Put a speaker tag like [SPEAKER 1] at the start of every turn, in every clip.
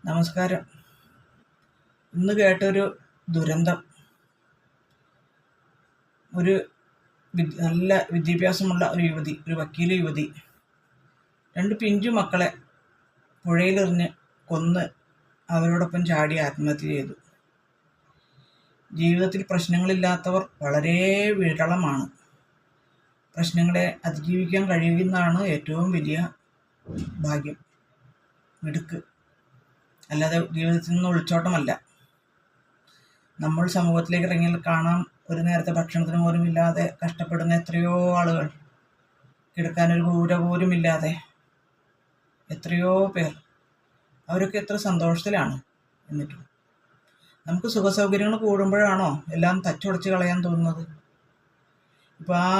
[SPEAKER 1] നമസ്കാരം. ഇന്ന് കേട്ടൊരു ദുരന്തം. ഒരു നല്ല വിദ്യാഭ്യാസമുള്ള ഒരു വക്കീൽ യുവതി 2 പിഞ്ചു മക്കളെ പുഴയിലെറിഞ്ഞ് കൊന്ന് അവരോടൊപ്പം ചാടി ആത്മഹത്യ ചെയ്തു. ജീവിതത്തിൽ പ്രശ്നങ്ങളില്ലാത്തവർ വളരെ വിരളമാണ്. പ്രശ്നങ്ങളെ അതിജീവിക്കാൻ കഴിയുന്നതാണ് ഏറ്റവും വലിയ ഭാഗ്യം, മിടുക്ക്. അല്ലാതെ ജീവിതത്തിൽ നിന്ന് ഒളിച്ചോട്ടമല്ല. നമ്മൾ സമൂഹത്തിലേക്ക് ഇറങ്ങിയാൽ കാണാം, ഒരു നേരത്തെ ഭക്ഷണത്തിന് പോലും ഇല്ലാതെ കഷ്ടപ്പെടുന്ന എത്രയോ ആളുകൾ, കിടക്കാനൊരു കൂര പോലും ഇല്ലാതെ എത്രയോ പേർ. അവരൊക്കെ എത്ര സന്തോഷത്തിലാണ്. എന്നിട്ടും നമുക്ക് സുഖസൗകര്യങ്ങൾ കൂടുമ്പോഴാണോ എല്ലാം തച്ചുടച്ച് കളയാൻ തോന്നുന്നത്? ഇപ്പോൾ ആ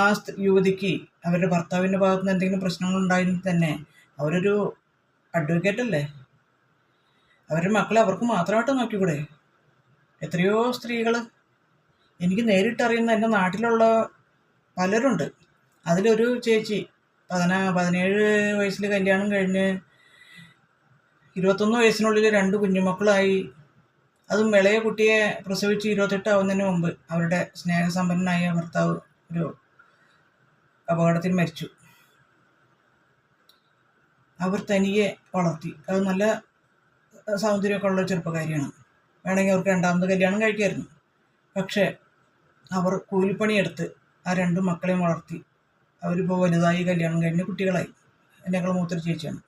[SPEAKER 1] യുവതിക്ക് അവരുടെ ഭർത്താവിൻ്റെ ഭാഗത്ത് നിന്ന് എന്തെങ്കിലും പ്രശ്നങ്ങളുണ്ടായെങ്കിൽ തന്നെ അവരൊരു അഡ്വക്കേറ്റ് അല്ലേ? അവരുടെ മക്കളെ അവർക്ക് മാത്രമായിട്ട് നോക്കിക്കൂടെ? എത്രയോ സ്ത്രീകൾ എനിക്ക് നേരിട്ടറിയുന്ന എൻ്റെ നാട്ടിലുള്ള പലരുണ്ട്. അതിലൊരു ചേച്ചി 17 വയസ്സിൽ കല്യാണം കഴിഞ്ഞ് 21 വയസ്സിനുള്ളിൽ 2 കുഞ്ഞുമക്കളായി. അതും ഇളയ കുട്ടിയെ പ്രസവിച്ച് 28 ആവുന്നതിന് മുമ്പ് അവരുടെ സ്നേഹസമ്പന്നനായ ഭർത്താവ് ഒരു അപകടത്തിൽ മരിച്ചു. അവർ തനിയെ വളർത്തി. അത് നല്ല സൗന്ദര്യമൊക്കെ ഉള്ള ചെറുപ്പക്കാരിയാണ്. വേണമെങ്കിൽ അവർക്ക് 2ാമത് കല്യാണം കഴിക്കായിരുന്നു. പക്ഷേ അവർ കൂലിപ്പണിയെടുത്ത് ആ 2 മക്കളെയും വളർത്തി. അവരിപ്പോൾ വലുതായി, കല്യാണം കഴിഞ്ഞ് കുട്ടികളായി. എന്നെക്കാൾ മൂത്തൊരു ചേച്ചിയാണ്.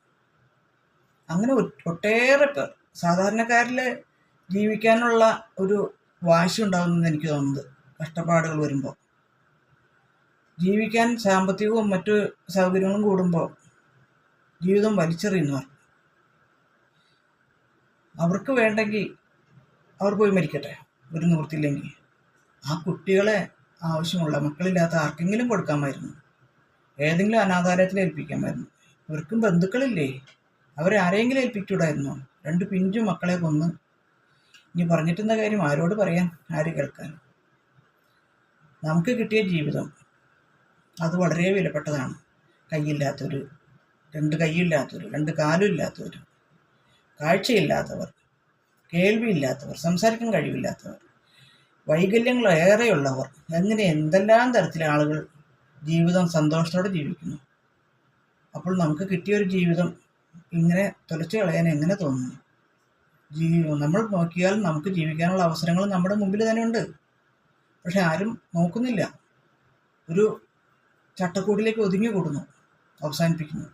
[SPEAKER 1] അങ്ങനെ ഒട്ടേറെ പേർ സാധാരണക്കാരിൽ ജീവിക്കാനുള്ള ഒരു വാശി ഉണ്ടാകുമെന്ന് എനിക്ക് തോന്നുന്നത്. കഷ്ടപ്പാടുകൾ വരുമ്പോൾ, ജീവിക്കാൻ സാമ്പത്തികവും മറ്റു സൗകര്യങ്ങളും കൂടുമ്പോൾ ജീവിതം വലിച്ചെറിയുന്നവർ, അവർക്ക് വേണ്ടെങ്കിൽ അവർ പോയി മരിക്കട്ടെ. ഒരു നിവൃത്തിയില്ലെങ്കിൽ ആ കുട്ടികളെ ആവശ്യമുള്ള മക്കളില്ലാത്ത ആർക്കെങ്കിലും കൊടുക്കാമായിരുന്നു. ഏതെങ്കിലും അനാഥാലയത്തിൽ ഏൽപ്പിക്കാമായിരുന്നു. ഇവർക്കും ബന്ധുക്കളില്ലേ? അവരെ ആരെങ്കിലും ഏൽപ്പിച്ചുകൂടായിരുന്നോ? 2 പിഞ്ചു മക്കളെ കൊന്ന്. ഇനി പറഞ്ഞിട്ടെന്ന കാര്യം ആരോട് പറയാൻ, ആര് കേൾക്കാൻ? നമുക്ക് കിട്ടിയ ജീവിതം അത് വളരെ വിലപ്പെട്ടതാണ്. കൈയില്ലാത്തവർ, 2 കൈയില്ലാത്തവർ, 2 കാലും ഇല്ലാത്തവർ, കാഴ്ചയില്ലാത്തവർ, കേൾവിയില്ലാത്തവർ, സംസാരിക്കാൻ കഴിവില്ലാത്തവർ, വൈകല്യങ്ങൾ ഏറെയുള്ളവർ, അങ്ങനെ എന്തെല്ലാം തരത്തിലെ ആളുകൾ ജീവിതം സന്തോഷത്തോടെ ജീവിക്കുന്നു. അപ്പോൾ നമുക്ക് കിട്ടിയൊരു ജീവിതം ഇങ്ങനെ തുലച്ചു കളയാൻ എങ്ങനെ തോന്നുന്നു? നമ്മൾ നോക്കിയാൽ നമുക്ക് ജീവിക്കാനുള്ള അവസരങ്ങൾ നമ്മുടെ മുമ്പിൽ തന്നെ ഉണ്ട്. പക്ഷെ ആരും നോക്കുന്നില്ല. ഒരു ചട്ടക്കൂടിലേക്ക് ഒതുങ്ങി കൂടുന്നു, അവസാനിപ്പിക്കുന്നു.